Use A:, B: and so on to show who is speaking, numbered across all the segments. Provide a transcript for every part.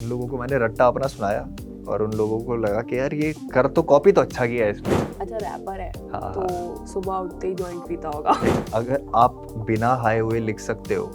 A: उन लोगों को मैंने रट्टा अपना सुनाया और उन लोगों को लगा कि यार ये कर तो कॉपी तो अच्छा किया है इसमें।
B: अच्छा रैपर है
A: हाँ,
B: तो सुबह उठते ही जॉइंट पीता होगा।
A: अगर आप बिना हाई हुए लिख सकते हो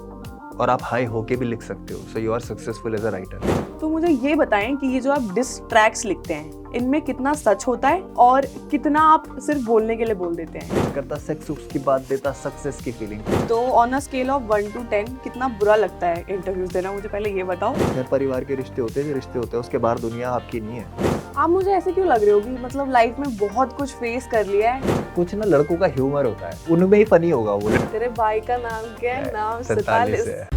A: और आप हाई होके भी लिख सकते हो, so you are successful as a writer.
B: तो मुझे ये बताएं कि ये जो आप डिस ट्रैक्स लिखते हैं इनमें कितना सच होता है और कितना आप सिर्फ बोलने के लिए बोल देते हैं?
A: करता सेक्स उसकी बात देता सक्सेस की फीलिंग।
B: तो on a scale of 1 to 10 कितना बुरा लगता है इंटरव्यूज देना, मुझे पहले ये बताओ।
A: घर परिवार के रिश्ते होते हैं जो रिश्ते होते हैं, उसके बाहर दुनिया आपकी नहीं है।
B: आप मुझे ऐसे क्यों लग रहे हो कि मतलब लाइफ में बहुत कुछ फेस कर लिया है?
A: कुछ ना लड़कों का ह्यूमर होता है, उनमें ही फनी होगा वो।
B: तेरे भाई का नाम क्या है? नाम
A: 47
B: 47।
A: है।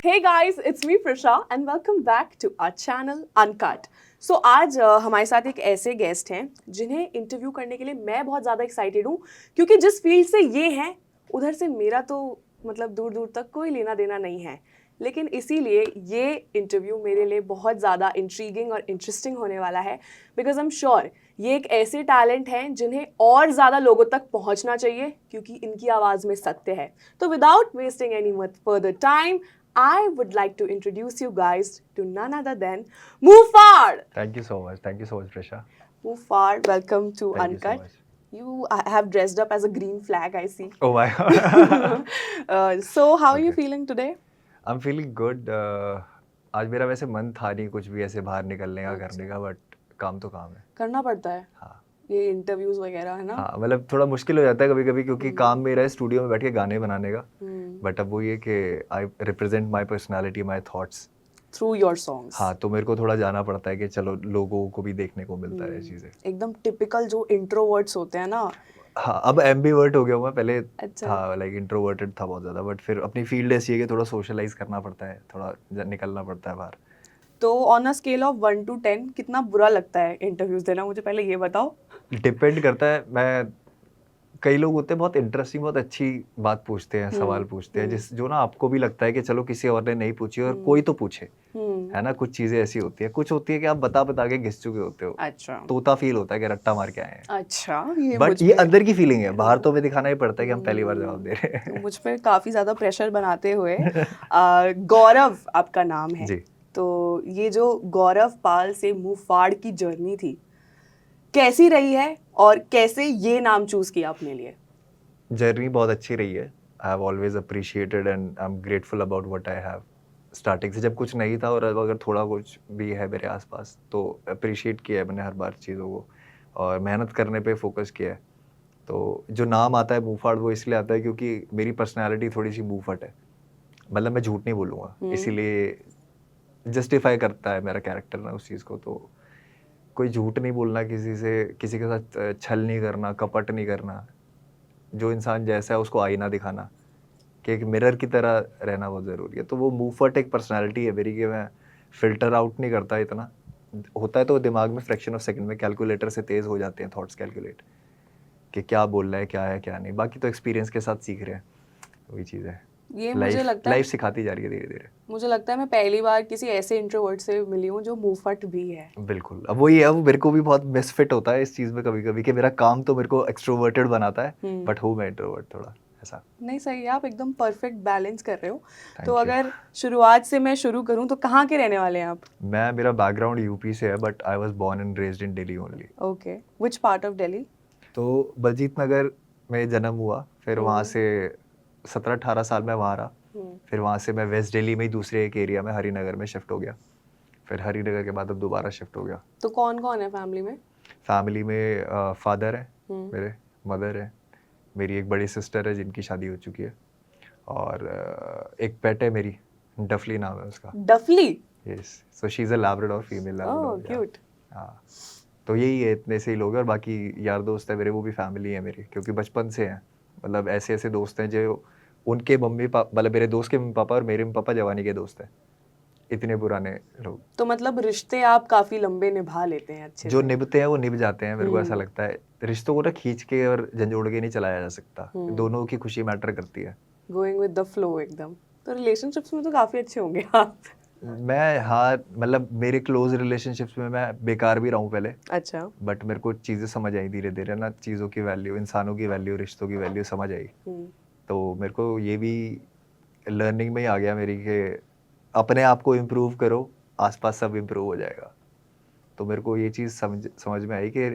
B: Hey guys, it's me Prisha and welcome back to our channel Uncut. So आज हमारे साथ एक ऐसे गेस्ट हैं जिन्हें इंटरव्यू करने के लिए मैं बहुत ज़्यादा एक्साइटेड हूँ, क्योंकि जिस फील्ड से ये हैं उधर से मेरा तो मतलब दूर दूर तक कोई लेना देना नहीं है, लेकिन इसीलिए ये इंटरव्यू मेरे लिए बहुत ज़्यादा इंट्रीगिंग और इंटरेस्टिंग होने वाला है, बिकॉज आई एम श्योर ये एक ऐसे टैलेंट हैं जिन्हें और ज़्यादा लोगों तक पहुँचना चाहिए, क्योंकि इनकी आवाज़ में सत्य है। तो without wasting any further time, I would like to introduce you guys to none other than Mufad.
A: Thank you so much. Thank you so much, Prisha.
B: Mufad, welcome to
A: Thank you so
B: Uncut.
A: much.
B: You have dressed up as a green flag, I see.
A: Oh my God.
B: So, how are you
A: Okay.
B: feeling today?
A: I'm feeling good. आज मेरा वैसे मन था नहीं कुछ भी ऐसे बाहर निकलने का करने का, बट काम तो काम है।
B: करना पड़ता है।
A: हाँ
B: ये इंटरव्यूज वगैरह है ना।
A: हाँ, मतलब थोड़ा मुश्किल हो जाता है कभी कभी, क्योंकि काम मेरा है स्टूडियो में बैठ के गाने बनाने का। बट अब वो ये कि I represent my personality, my thoughts
B: through your songs.
A: हाँ, तो मेरे को थोड़ा जाना पड़ता है कि चलो लोगों को भी देखने को मिलता है चीज़ें।
B: एकदम टिपिकल जो इंट्रोवर्ट्स होते हैं ना।
A: हाँ, अब एम्बीवर्ट हो गया हूँ मैं। पहले
B: अच्छा।
A: था लाइक इंट्रोवर्टेड था बहुत ज़्यादा, बट फिर अपनी फील्ड ऐसी है कि थोड़ा सोशलाइज करना पड़ता है, थोड़ा निकलना पड़ता है बाहर।
B: तो on a scale of 1 to 10 कितना बुरा लगता है इंटरव्यूज देना, मुझे पहले ये बताओ।
A: डिपेंड करता है। मैं कई लोग होते हैं बहुत इंटरेस्टिंग, बहुत अच्छी बात पूछते हैं, सवाल पूछते हैं जिस जो ना आपको भी लगता है कि चलो किसी और ने नहीं पूछी और कोई तो पूछे, है ना। कुछ चीजें ऐसी होती है, कुछ होती है कि आप बता बता के घिस चुके होते हो।
B: अच्छा।
A: तोता फील होता है कि रट्टा मार के आए हैं।
B: अच्छा, ये
A: बट ये अंदर की फीलिंग है, बाहर तो हमें दिखाना ही पड़ता है कि हम पहली बार जवाब दे रहे हैं।
B: तो मुझ पे काफी ज्यादा प्रेशर बनाते हुए गौरव आपका नाम है
A: जी।
B: तो ये जो गौरव पाल से मुफाड़ की जर्नी थी कैसी रही है और कैसे ये नाम चूज किया अपने लिए?
A: जर्नी बहुत अच्छी रही है। I have always appreciated and I am grateful about what I have. Starting से जब कुछ नहीं था और अब अगर थोड़ा कुछ भी है मेरे आसपास तो अप्रिशिएट किया है मैंने हर बार चीज़ों को, और मेहनत करने पे फोकस किया है। तो जो नाम आता है मुफाड़, वो इसलिए आता है क्योंकि मेरी पर्सनैलिटी थोड़ी सी मुफट है। मतलब मैं झूठ नहीं बोलूँगा, इसीलिए जस्टिफाई करता है मेरा कैरेक्टर ना उस चीज़ को। तो कोई झूठ नहीं बोलना किसी से, किसी के साथ छल नहीं करना, कपट नहीं करना, जो इंसान जैसा है उसको आईना दिखाना, कि एक मिरर की तरह रहना बहुत ज़रूरी है। तो वो मुफट एक पर्सनैलिटी है मेरी कि मैं फ़िल्टर आउट नहीं करता इतना। होता है तो दिमाग में फ्रैक्शन ऑफ सेकंड में कैलकुलेटर से तेज़ हो जाते हैं थॉट्स कैलकुलेट, कि क्या बोल रहा है क्या नहीं। बाकी तो एक्सपीरियंस के साथ सीख रहे हैं, वही चीज़ है।
B: ये मुझे लगता है
A: लाइफ सिखाती जा रही है धीरे धीरे।
B: मुझे लगता है मैं पहली बार किसी ऐसे इंट्रोवर्ट से मिली हूँ जो मुफट भी है।
A: बिल्कुल, अब वही है, वो मेरे को भी बहुत मिसफिट होता है इस चीज़ में कभी कभी कि मेरा काम तो मेरे को एक्सट्रोवर्टेड बनाता है, बट हूँ मैं इंट्रोवर्ट थोड़ा ऐसा।
B: नहीं सही है, आप एकदम परफेक्ट बैलेंस कर रहे हो।
A: Thank
B: तो
A: you.
B: अगर शुरुआत से मैं शुरू करूं तो कहाँ के रहने वाले हैं आप?
A: मेरा बैकग्राउंड यूपी से है, but I was born and raised in Delhi only.
B: Okay, which part of Delhi?
A: तो बलजीत नगर में जन्म हुआ, फिर वहाँ से 17-18 साल में वहाँ रहा। फिर वहाँ से मैं वेस्ट दिल्ली में ही दूसरे एक एरिया में हरिनगर में शिफ्ट हो गया। फिर हरिनगर के बाद अब दोबारा शिफ्ट हो गया।
B: तो कौन कौन है फैमिली में?
A: फैमिली में फादर है मेरे, मदर है, मेरी एक बड़ी सिस्टर है जिनकी शादी हो चुकी है, और एक पेट है मेरी, डफली नाम है उसका।
B: Dafli?
A: Yes, so she is a Labrador, female Labrador.
B: Oh cute.
A: हाँ, तो यही है, इतने से ही लोग हैं। और बाकी यार दोस्त है मेरे, वो भी फैमिली है मेरी, क्योंकि बचपन से हैं। मतलब ऐसे ऐसे दोस्त हैं जो उनके मम्मी पापा, मतलब मेरे दोस्त के मम्मी पापा और मेरे मम्मी पापा जवानी के दोस्त हैं, इतने पुराने लोग।
B: तो मतलब रिश्ते आप काफी लंबे निभा लेते हैं अच्छे
A: जो
B: से।
A: निभते हैं वो निभ जाते हैं, मेरे को ऐसा लगता है। रिश्तों को ना खींच के और झंझोड़ के नहीं चलाया जा सकता, दोनों की खुशी मैटर करती है।
B: गोइंग विद द फ्लो एकदम। तो रिलेशनशिप्स में तो काफी अच्छे होंगे आप।
A: मैं हाँ, मतलब मेरे क्लोज रिलेशनशिप्स में मैं बेकार भी रहा हूँ पहले,
B: अच्छा।
A: बट मेरे को चीज़ें समझ आई धीरे धीरे ना, चीज़ों की वैल्यू, इंसानों की वैल्यू, रिश्तों की वैल्यू समझ आई। तो मेरे को ये भी लर्निंग में ही आ गया मेरी कि अपने आप को इम्प्रूव करो, आसपास सब इम्प्रूव हो जाएगा। तो मेरे को ये चीज़ समझ में आई कि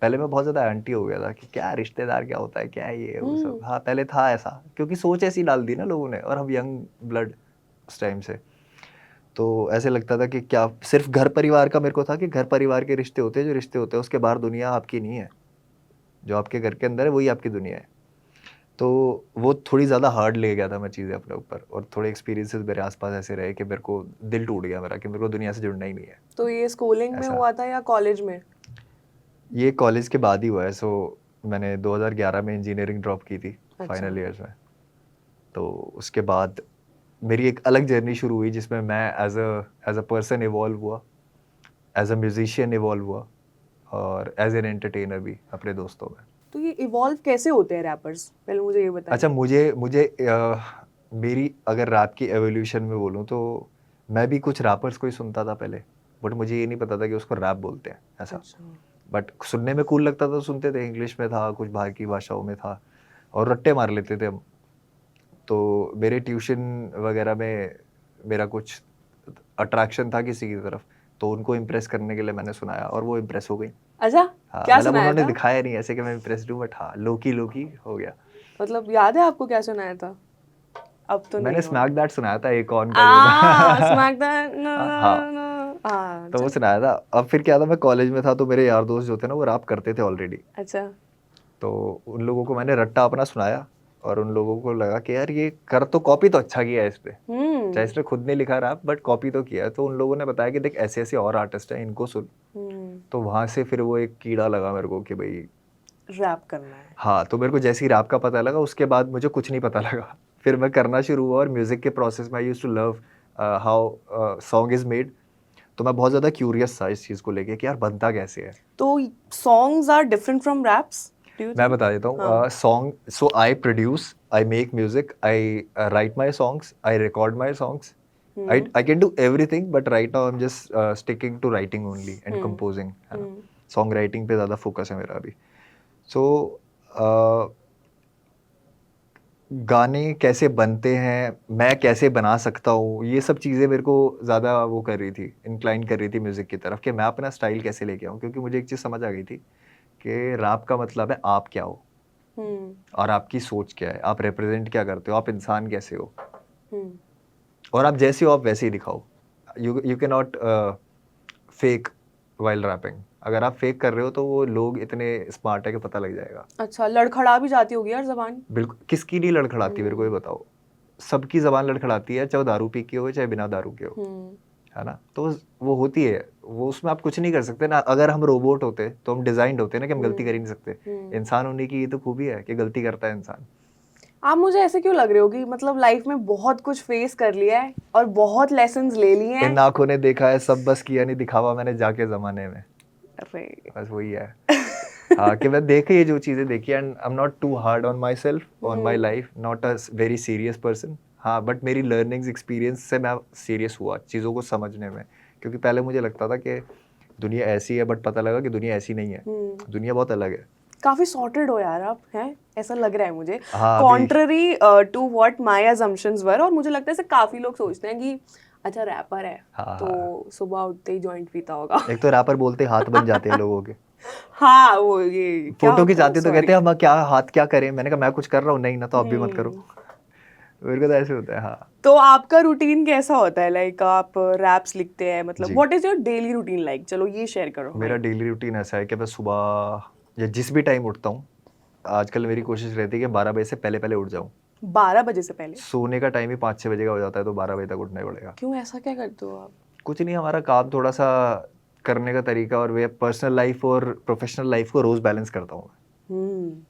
A: पहले मैं बहुत ज़्यादा एंटी हो गया था कि क्या रिश्तेदार क्या होता है, क्या है ये वो सब। हाँ, पहले था ऐसा, क्योंकि सोच ऐसी डाल दी ना लोगों ने, और हम यंग ब्लड उस टाइम से, तो ऐसे लगता था कि क्या सिर्फ घर परिवार का मेरे को था कि घर परिवार के रिश्ते होते हैं जो रिश्ते होते हैं, उसके बाहर दुनिया आपकी नहीं है। जो आपके घर के अंदर है वही आपकी दुनिया है। तो वो थोड़ी ज़्यादा हार्ड ले गया था मैं चीज़ें अपने ऊपर, और थोड़े एक्सपीरियंसेस मेरे आसपास ऐसे रहे कि मेरे को दिल टूट गया मेरा कि मेरे को दुनिया से जुड़ना ही नहीं है।
B: तो ये स्कूलिंग में
A: ऐसा।
B: हुआ था या कॉलेज में?
A: ये कॉलेज के बाद ही हुआ है। सो मैंने 2011 में इंजीनियरिंग ड्रॉप की थी
B: अच्छा।
A: फाइनल ईयर्स में। तो उसके बाद मेरी एक अलग जर्नी शुरू हुई जिसमें मैं एज अ पर्सन इवॉल्व हुआ, एज अ म्यूजिशियन इवॉल्व हुआ, और एज एन एंटरटेनर भी अपने दोस्तों में।
B: तो ये इवॉल्व कैसे होते हैं रैपर्स, पहले मुझे ये बताइए।
A: अच्छा, मुझे मेरी अगर रैप की एवोल्यूशन में बोलूँ तो मैं भी कुछ रैपर्स को ही सुनता था पहले, बट मुझे ये नहीं पता था कि उसको रैप बोलते हैं ऐसा।
B: अच्छा।
A: बट सुनने में कूल लगता था तो सुनते थे, इंग्लिश में था, कुछ बाहर की भाषाओं में था, और रट्टे मार लेते थे हम। तो मेरे ट्यूशन वगैरह में मेरा कुछ अट्रैक्शन था किसी की तरफ, तो उनको इम्प्रेस करने के लिए मैंने सुनाया और वो इम्प्रेस हो गई।
B: अच्छा,
A: हाँ,
B: क्या
A: मतलब
B: सुनाया
A: उन्होंने
B: था?
A: दिखाया नहीं ऐसे कि मैं इम्प्रेस्ड हूँ, बट हाँ, लोकी लोकी हो गया।
B: मतलब याद है आपको क्या सुनाया था? अब तो
A: मैंने
B: नहीं
A: स्मैक
B: होगा।
A: दैट सुनाया था, एक ऑन का जो था।
B: स्मैक दैट, नो
A: हाँ,
B: नो नो। हाँ,
A: तो वो
B: चल।
A: सुनाया था। अब फिर क्या था, मैं कॉलेज में था तो मेरे यार दोस्त जो थे ना वो रैप करते थे ऑलरेडी।
B: अच्छा।
A: तो उन लोगों को मैंने रट्टा अपना सुनाया, और उन लोगों को लगा कि यार ये कर तो कॉपी तो अच्छा किया है इस पे, चाहे इसने खुद नहीं लिखा रैप बट कॉपी तो किया है। तो उन लोगों ने बताया कि देख ऐसे ऐसे और आर्टिस्ट हैं, इनको सुन। तो वहाँ से फिर वो एक कीड़ा लगा मेरे को कि भाई
B: रैप करना है।
A: हाँ। तो मेरे को जैसे ही रैप का पता लगा उसके बाद मुझे कुछ नहीं पता लगा। फिर मैं करना शुरू हुआ, और म्यूजिक के प्रोसेस में I used to love how song is made. तो मैं बहुत ज़्यादा क्यूरियस था इस चीज़ को लेके कि यार बनता कैसे है।
B: तो songs are different from raps, do you
A: मैं
B: थिंक?
A: बता देता
B: हाँ।
A: हूँ। Song, so I produce, I make music, I write my songs, I record my songs, I can do everything, but right now I'm just sticking to writing only and composing, है ना। Song writing पे ज़्यादा focus है मेरा अभी। सो गाने कैसे बनते हैं, मैं कैसे बना सकता हूँ, ये सब चीज़ें मेरे को ज़्यादा वो कर रही थी, इंक्लाइन कर रही थी म्यूज़िक की तरफ, कि मैं अपना स्टाइल कैसे लेके आऊँ। क्योंकि मुझे एक चीज़ समझ आ गई थी कि रैप का मतलब है आप क्या हो, और आपकी सोच क्या है, आप रिप्रेजेंट क्या करते हो, आप इंसान कैसे हो, और आप जैसे हो आप वैसे ही दिखाओ। You can not fake while rapping. अगर आप फेक कर रहे हो तो वो लोग इतने स्मार्ट है कि पता लग जाएगा।
B: अच्छा, लड़खड़ा भी जाती होगी यार जबान।
A: बिल्कुल, किसकी नहीं लड़खड़ाती मेरे को ये बताओ। सबकी जबान लड़खड़ाती है, चाहे वो दारू पी के हो चाहे बिना दारू के हो, है ना। तो वो होती है, वो उसमें आप कुछ नहीं कर सकते ना। अगर हम रोबोट होते तो हम डिजाइंड होते ना कि हम गलती कर ही नहीं सकते। इंसान होने की ये तो खूबी है कि गलती करता है इंसान।
B: आप मुझे ऐसे क्यों लग रहे हो कि मतलब लाइफ में बहुत कुछ फेस कर लिया है और बहुत लेसन्स ले लिए हैं?
A: इन आंखों ने देखा है सब, बस किया नहीं दिखावा मैंने जाके जमाने में।
B: अरे
A: बस वही है। हाँ, कि मैं देखे ये जो चीज़ें देखी, and I am not too hard on myself, on my life, not a very serious person. हाँ, बट मेरी लर्निंग्स एक्सपीरियंस से मैं सीरियस हुआ चीज़ों को समझने में। क्योंकि पहले मुझे लगता था कि दुनिया ऐसी है, बट पता लगा कि दुनिया ऐसी नहीं है, दुनिया बहुत अलग है।
B: काफी सॉर्टेड हो यार आप, हैं ऐसा लग रहा है मुझे,
A: हाँ,
B: contrary to what my assumptions were. और मुझे लगता है ऐसे काफी लोग सोचते हैं कि अच्छा रैपर है
A: हाँ,
B: तो सुबह उठते ही जॉइंट पीता होगा।
A: एक तो रैपर बोलते हाथ बन जाते हैं लोगों के।
B: हाँ, वो ये क्या
A: फोटो
B: होता है,
A: खिंचाते तो कहते
B: सॉरी।
A: हैं हम क्या हाथ क्या करें। मैंने कहा मैं कुछ कर रहा हूँ, नहीं ना तो आप भी मत करो। मेरे को तो ऐसे होता है। हाँ,
B: तो आपका रूटीन कैसा होता है? लाइक आप रैप्स लिखते हैं, मतलब
A: जी।
B: What is your daily routine like? चलो ये शेयर करो
A: मेरा
B: हमें।
A: डेली रूटीन ऐसा है कि मैं सुबह या जिस भी टाइम उठता हूँ, आजकल मेरी कोशिश रहती है कि 12 बजे से पहले पहले उठ जाऊँ।
B: 12 बजे से पहले?
A: सोने का टाइम ही 5-6 बजे का हो जाता है, तो 12 बजे तक उठना ही पड़ेगा।
B: क्यों, ऐसा क्या करते हो आप?
A: कुछ नहीं, हमारा काम थोड़ा सा करने का तरीका और वे पर्सनल लाइफ और प्रोफेशनल लाइफ को रोज बैलेंस करता हूँ।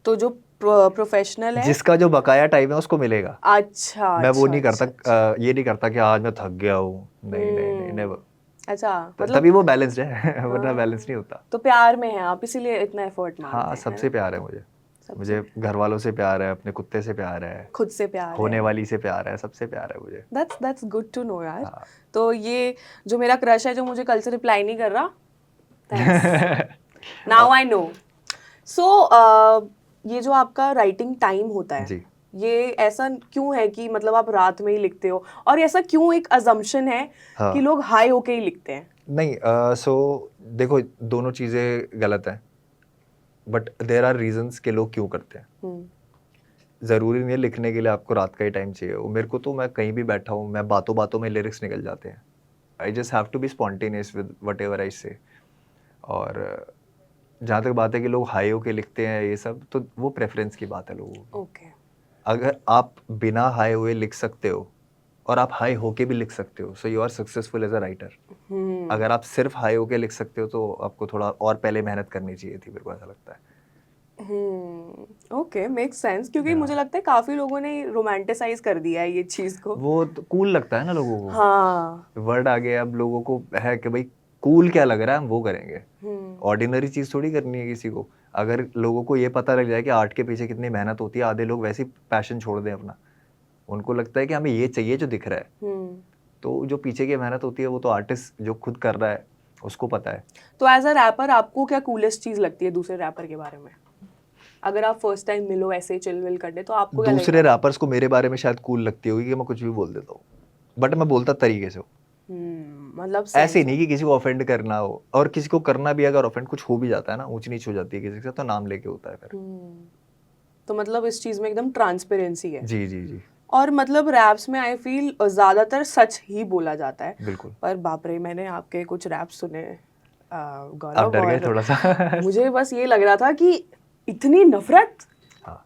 B: तो जो प्रोफेशनल है।
A: जिसका जो बकाया टाइम है उसको मिलेगा।
B: अच्छा
A: मैं वो
B: अच्छा
A: नहीं करता,
B: अच्छा।
A: ये नहीं करता कि आज मैं थक गया हूँ, नहीं नहीं नहीं, नेवर।
B: अच्छा, मतलब
A: तभी वो बैलेंस्ड है, वरना बैलेंस नहीं होता।
B: तो प्यार में है आप, इसीलिए इतना एफर्ट मारते
A: हाँ,
B: हैं, है
A: सबसे
B: ना?
A: प्यार है मुझे।
B: सबसे
A: मुझे घर वालों से प्यार है, अपने कुत्ते से प्यार है,
B: खुद से प्यार
A: होने
B: है।
A: वाली से प्यार है, सबसे प्यार है मुझे।
B: दैट्स गुड टू नो यार।
A: हाँ।
B: तो ये जो मेरा क्रश है जो मुझे कल से रिप्लाई नहीं कर रहा, थैंक्स, नाउ आई नो। सो ये जो आपका राइटिंग टाइम होता है,
A: जी।
B: ये ऐसा क्यों है कि मतलब आप रात में ही लिखते हो, और ऐसा क्यों एक अजम्पशन है
A: हाँ
B: कि लोग हाई होके ही लिखते हैं?
A: नहीं, सो देखो दोनों चीज़ें गलत हैं, बट देर आर रीजंस के लोग क्यों करते हैं।
B: हम्म,
A: ज़रूरी नहीं है लिखने के लिए आपको रात का ही टाइम चाहिए हो। मेरे को तो मैं कहीं भी बैठा हूँ, मैं बातों बातों में लिरिक्स निकल जाते हैं। I just have to be spontaneous with whatever I say. और जहाँ तक बात है कि लोग हाई होके लिखते हैं ये सब, तो वो प्रेफरेंस की बात है लोगों की।
B: ओके।
A: अगर आप बिना हाई हुए लिख सकते हो और आप हाई होके भी लिख सकते हो, so you are successful as a writer.
B: Hmm
A: अगर आप सिर्फ हाई होके लिख सकते हो तो आपको थोड़ा और पहले मेहनत करनी चाहिए थी, मेरे को ऐसा लगता है।
B: ओके, मेक सेंस, क्योंकि
A: हाँ,
B: मुझे लगता है काफी लोगों ने रोमांटिसाइज कर दिया है ये चीज को।
A: वो तो कूल लगता है ना लोगों
B: हाँ।
A: को, वर्ड आ गया अब लोगों को है कि भाई कूल क्या लग रहा है हम वो करेंगे।
B: हम्म
A: ऑर्डिनरी चीज़ थोड़ी करनी है किसी को। अगर लोगों को ये पता लग जाए कि आर्ट के पीछे कितनी मेहनत होती है, आधे लोग वैसे ही पैशन छोड़ दें अपना। उनको लगता है कि हमें ये चाहिए जो दिख रहा है,
B: हम्म
A: तो जो पीछे की मेहनत होती है वो तो आर्टिस्ट जो खुद कर रहा है उसको पता है।
B: तो एज अ रैपर आपको क्या कूलेस्ट चीज लगती है दूसरे रैपर के बारे में? अगर आप फर्स्ट टाइम मिलो ऐसे चिल विल करने, तो आपको क्या
A: दूसरे
B: लगेगा?
A: रैपर्स को मेरे बारे में शायद कूल लगती होगी कि मैं कुछ भी बोल देता हूँ, बट मैं बोलता तरीके से हूँ।
B: मतलब
A: ऐसे ही
B: सेंस।
A: नहीं कि किसी को ऑफेंड करना हो, और किसी को करना भी अगर ऑफेंड कुछ हो भी जाता है ना, ऊंच नीच हो जाती है किसी से, तो नाम लेके होता है फिर।
B: तो मतलब इस चीज में एकदम ट्रांसपेरेंसी है।
A: जी जी जी,
B: और मतलब रैप्स में आई फील ज्यादातर सच ही बोला जाता है।
A: बिल्कुल।
B: पर बाप रे, मैंने आपके कुछ रैप सुने
A: आप
B: गौरव,
A: डर गए
B: और
A: थोड़ा सा।
B: मुझे बस ये लग रहा था कि इतनी नफरत
A: हाँ,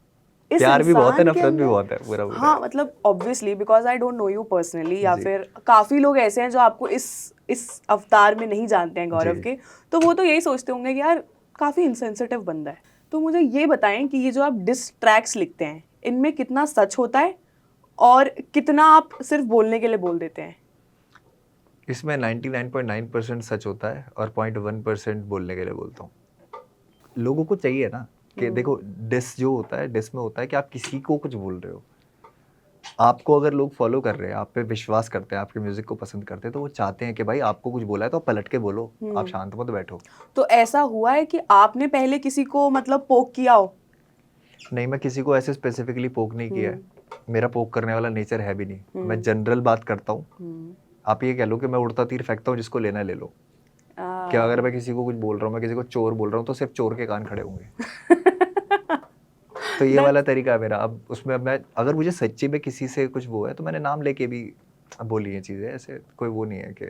B: इस
A: प्यार भी बहुत है,
B: इंसान के
A: नफरत भी
B: अंदर।
A: बहुत है, पूरा पूरा
B: हाँ मतलब obviously because I don't know you personally, या
A: जी
B: फिर काफी लोग ऐसे हैं जो आपको इस अवतार में नहीं जानते हैं
A: जी।
B: गौरव के, तो वो तो यही सोचते होंगे कि यार काफी इनसेंसिटिव बंदा है। तो मुझे ये बताएं कि ये जो आप डिस ट्रैक्स लिखते हैं, इनमें कितना सच होता है और कितना आप सिर्फ बोलने के लिए बोल देते हैं?
A: इसमें 99.9% सच होता है और 0.1% बोलने के लिए बोलता हूँ। लोगों को चाहिए ना कि देखो, डिस जो होता है, डिस में होता है कि आप किसी को कुछ बोल रहे हो। आपको अगर लोग फॉलो कर रहे हैं, आप पे विश्वास करते हैं, आपके म्यूजिक को पसंद करते हैं, तो वो चाहते हैं कि भाई आपको कुछ बोला है तो आप पलट के बोलो, आप शांत मत बैठो।
B: तो ऐसा हुआ है कि आपने पहले किसी को मतलब पोक किया हो?
A: नहीं, मैं किसी को ऐसे स्पेसिफिकली पोक नहीं किया है। मेरा पोक करने वाला नेचर है भी नहीं। मैं जनरल बात करता हूँ। आप ये कह लो कि मैं उड़ता तीर फेंकता हूँ, जिसको लेना है ले लो। क्या अगर मैं किसी को कुछ बोल रहा हूँ, मैं किसी को चोर बोल रहा हूँ, तो सिर्फ चोर के कान खड़े होंगे। तो ये वाला
B: That's-
A: तरीका है मेरा। अब उसमें अब मैं अगर मुझे सच्ची में किसी से कुछ वो है तो मैंने नाम लेके भी बोली है चीज़ें। ऐसे कोई वो नहीं है कि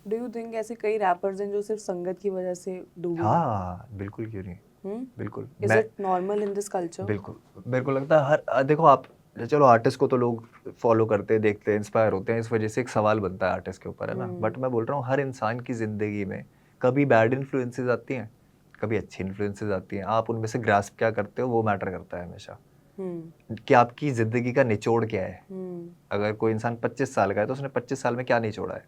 B: डू यू थिंक ऐसे कई रैपर्स हैं जो सिर्फ संगत की वजह से डूबे हुए हैं?
A: हाँ बिल्कुल, क्यों नहीं, बिल्कुल।
B: इज
A: मैं
B: it normal in this culture?
A: बिल्कुल, मेरे को लगता है हर देखो आप, चलो आर्टिस्ट को तो लोग फॉलो करते हैं, देखते हैं, इंस्पायर होते हैं, इस वजह से एक सवाल बनता है आर्टिस्ट के ऊपर, है ना। बट मैं बोल रहा हूँ हर इंसान की ज़िंदगी में कभी बैड इन्फ्लुएंसेस आती हैं, कभी अच्छी इन्फ्लुएंसेस आती हैं। आप उनमें से ग्रास्प क्या करते हो वो मैटर करता है हमेशा, कि आपकी ज़िंदगी का निचोड़ क्या है। अगर कोई इंसान 25 साल का है तो उसने 25 साल में क्या निचोड़ा है,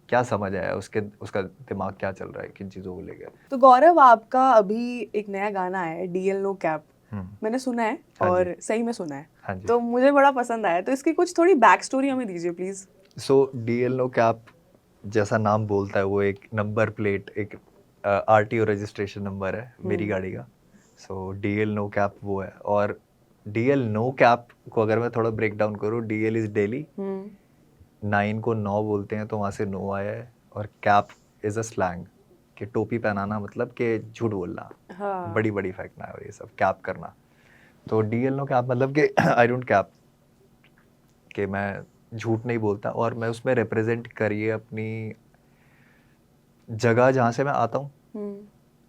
A: क्या समझ आया उसके, उसका दिमाग क्या चल रहा है किन चीज़ों को लेकर।
B: तो गौरव, आपका अभी एक नया गाना है डीएल नो कैप, मैंने सुना है
A: हाँ जी,
B: और सही में सुना है,
A: हाँ जी।
B: तो मुझे बड़ा पसंद आया। तो इसकी कुछ थोड़ी बैक स्टोरी हमें दीजिए please.
A: So DL no cap जैसा नाम बोलता है, वो एक नंबर प्लेट, एक आरटीओ रजिस्ट्रेशन नंबर है मेरी गाड़ी का। सो डीएल नो कैप वो है। और डीएल नो कैप को अगर मैं थोड़ा ब्रेक डाउन करूँ, डीएल इज डेली, 9 को 9 बोलते हैं तो वहाँ से नो आया है। और कैप इज़ अ स्लैंग, कि टोपी पहनाना मतलब कि झूठ बोलना,
B: हाँ।
A: बड़ी बड़ी फेंकना और ये सब कैप करना। तो डीएल नो कैप मतलब कि आई डोंट कैप, कि मैं झूठ नहीं बोलता। और मैं उसमें रिप्रेजेंट करिए अपनी जगह जहाँ से मैं आता हूँ,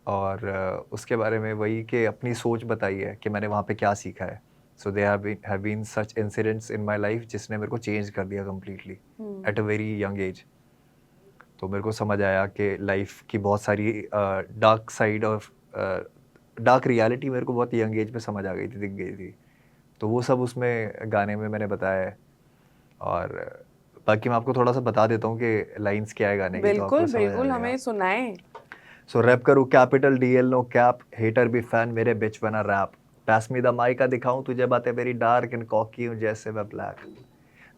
A: और उसके बारे में वही कि अपनी सोच बताई है कि मैंने वहाँ पे क्या सीखा है। So they have been such incidents in my life जिसने मेरे को चेंज कर दिया completely at a very young age. तो मेरे को समझ आया कि लाइफ की बहुत सारी dark side of dark reality मेरे को बहुत यंग एज में समझ आ गई थी, दिख गई थी। तो वो सब उसमें गाने में मैंने बताया है। और बाकी मैं आपको थोड़ा सा बता देता हूँ कि लाइंस क्या है गाने की, तो
B: बिल्कुल
A: आपको समझ आ
B: बिल्कुल,
A: जाएगा।
B: हमें सुनाएं।
A: सो रैप करूँ capital DL no cap, hater भी फैन मेरे बिच बना rap, pass me the mike का दिखाऊं तुझे बातें मेरी डार्क एंड कॉकी हूँ जैसे मैं black,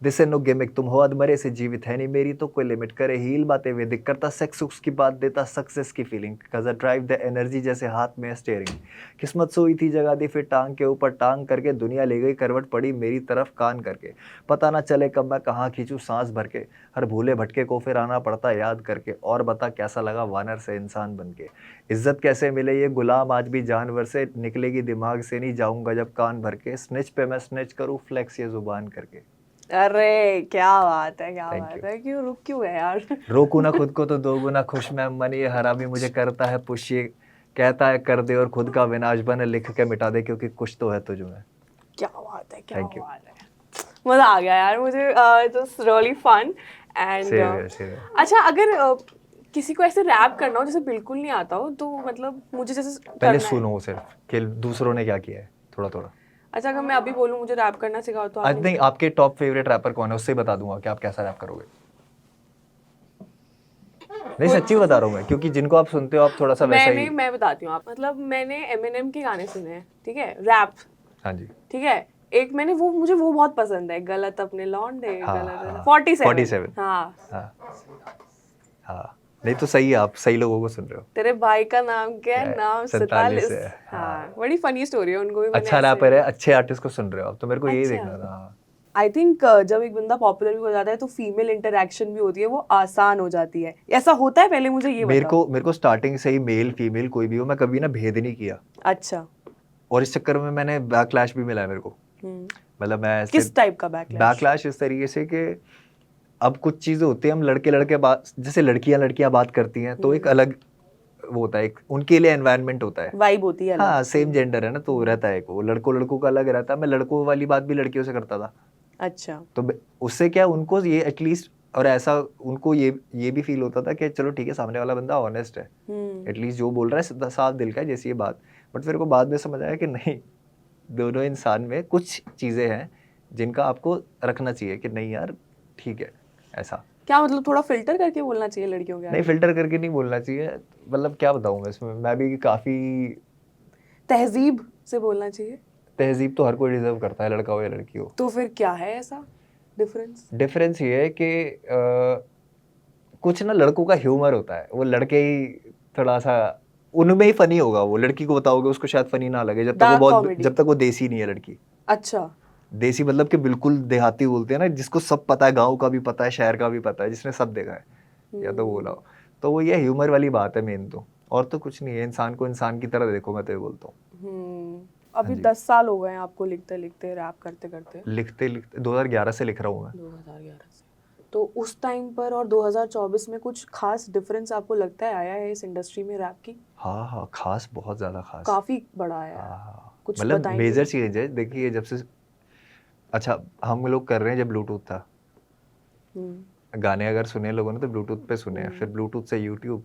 A: this is no gimmick, तुम हो अधमरे से जीवित है नहीं मेरी तो कोई लिमिट, करे हील बातें वेदिक, करता सेक्स उसकी बात, देता सक्सेस की फीलिंग, कज ड्राइव द एनर्जी जैसे हाथ में स्टेयरिंग, किस्मत सोई थी जगा दी फिर टांग के ऊपर टांग करके, दुनिया ले गई करवट पड़ी मेरी तरफ कान करके, पता ना चले कब मैं कहाँ खींचूं सांस भर के, हर भूले भटके को फिर आना पड़ता याद करके, और बता कैसा लगा वानर से इंसान बन के, इज्जत कैसे मिले ये गुलाम आज भी जानवर से, निकलेगी दिमाग से नहीं जाऊंगा जब कान भर के, स्निच पे मैं स्निच करूँ फ्लेक्स ये जुबान करके।
B: अरे क्या बात है, क्या
A: Thank
B: बात
A: you.
B: है, क्यों रुक क्यों गए यार?
A: रोकू ना खुद को तो दो गुना खुश मैं मन, ये हरामी मुझे करता है पुश, ये कहता है कर दे और खुद का विनाश बने, लिख के मिटा दे क्योंकि कुछ तो है तुझ में।
B: क्या बात है, क्या
A: Thank you.
B: बात है, मजा आ गया यार मुझे, just really fun and
A: Same here.
B: अच्छा, अगर किसी को ऐसे रैप करना हो जैसे बिल्कुल नहीं आता हो, तो मतलब मुझे जैसे
A: पहले
B: करना है।
A: सुनो सिर्फ कि दूसरों ने क्या किया है, थोड़ा थोड़ा।
B: अच्छा, अगर मैं अभी बोलूं मुझे रैप करना सिखाओ तो
A: आई
B: आप
A: थिंक आपके टॉप फेवरेट रैपर कौन है, उससे ही बता दूंगा कि आप कैसा रैप करोगे। नहीं सच्ची बता रहा हूँ मैं, क्योंकि जिनको आप सुनते हो आप थोड़ा सा वैसा ही।
B: मैं बताती हूँ आप, मतलब मैंने एमिनेम के गाने सुने हैं, ठीक है, रैप,
A: हाँ जी।
B: ठीक है, एक मैंने वो, मुझे वो बहुत पसंद है, गलत अपने लौंडे,
A: हाँ,
B: गलत
A: हाँ,
B: 47
A: 47।
B: हाँ,
A: हाँ हाँ, नहीं तो सही है, आप सही लोगों को सुन रहे हो।
B: तेरे भाई का नाम क्या है,
A: क्या है?
B: नाम
A: 47
B: 47।
A: है,
B: हाँ, बड़ी फनी स्टोरी है, उनको भी मैंने
A: अच्छा
B: ऐसे।
A: रैपर है, अच्छे आर्टिस्ट को सुन रहे हो आप, तो मेरे को यही
B: अच्छा।
A: देखना था। हाँ।
B: आई थिंक जब एक बंदा पॉपुलर भी हो जाता है तो फीमेल इंटरेक्शन भी होती है, वो आसान हो जाती है, ऐसा होता है? पहले मुझे ये बताओ।
A: मेरे को स्टार्टिंग से ही मेल फीमेल कोई भी हो, मैं कभी ना भेद नहीं किया,
B: अच्छा।
A: और इस चक्कर में मैंने बैकलैश भी मिला है मेरे को। मतलब मैं ऐसे
B: किस टाइप का बैकलैश?
A: बैकलैश इस तरीके से कि अब कुछ चीजें होती हैं, हम लड़के लड़के बात, जैसे लड़कियां बात करती हैं तो एक अलग वो होता है, एक उनके लिए एनवायरनमेंट होता है।
B: वाइब होती है अलग।
A: हाँ, सेम जेंडर है ना, तो रहता है, वो लड़कों का अलग रहता है, मैं लड़कों वाली बात भी लड़कियों से करता था।
B: अच्छा।
A: तो उससे क्या उनको ये एटलीस्ट, और ऐसा उनको ये भी फील होता था कि चलो ठीक है, सामने वाला बंदा ऑनेस्ट है, एटलीस्ट जो बोल रहा है साफ दिल का है, जैसी ये बात। बट फिर को बाद में समझ आया कि नहीं, दोनों इंसान में कुछ चीज़ें हैं जिनका आपको रखना चाहिए कि नहीं यार ठीक है ऐसा।
B: क्या मतलब थोड़ा फिल्टर करके बोलना चाहिए लड़कियों के
A: नहीं,
B: आगे?
A: फिल्टर करके नहीं बोलना चाहिए, मतलब क्या बताऊँ मैं इसमें, मैं भी काफ़ी।
B: तहजीब से बोलना चाहिए।
A: तहजीब तो हर कोई डिजर्व करता है, लड़का हो या लड़की हो।
B: तो फिर क्या है ऐसा डिफरेंस?
A: डिफरेंस ये है कि कुछ ना लड़कों का ह्यूमर होता है, वो लड़के ही थोड़ा सा उनमें ही फनी होगा, वो लड़की को बताओगे उसको शायद फनी ना लगे, जब तक वो देसी नहीं है लड़की।
B: अच्छा।
A: देसी मतलब कि बिल्कुल देहाती बोलते हैं ना, जिसको सब पता है, गांव का भी पता है, शहर का भी पता है, जिसने सब देखा है या तो बोला हो। तो वो ये ह्यूमर वाली बात है मेन तो, और तो कुछ नहीं है, इंसान को इंसान की तरह देखो, मैं तो ये बोलता हूँ।
B: अभी 10 साल हो गए हैं आपको लिखते लिखते, रैप करते करते?
A: लिखते 2011 से लिख रहा हूँ मैं।
B: 2011 से। तो उस टाइम पर और 2024 में कुछ खास डिफरेंस आपको लगता है आया है इस इंडस्ट्री में रैप की?
A: हाँ हाँ, खास, बहुत ज़्यादा खास,
B: काफी बड़ा आया है।
A: हाँ,
B: कुछ
A: मतलब
B: बताएंगे?
A: मेजर चेंज है, देखिए जब से, अच्छा हम लोग कर रहे हैं जब ब्लूटूथ था, गाने अगर सुने लोगों ने तो ब्लूटूथ पे सुने हैं, फिर ब्लूटूथ से यूट्यूब,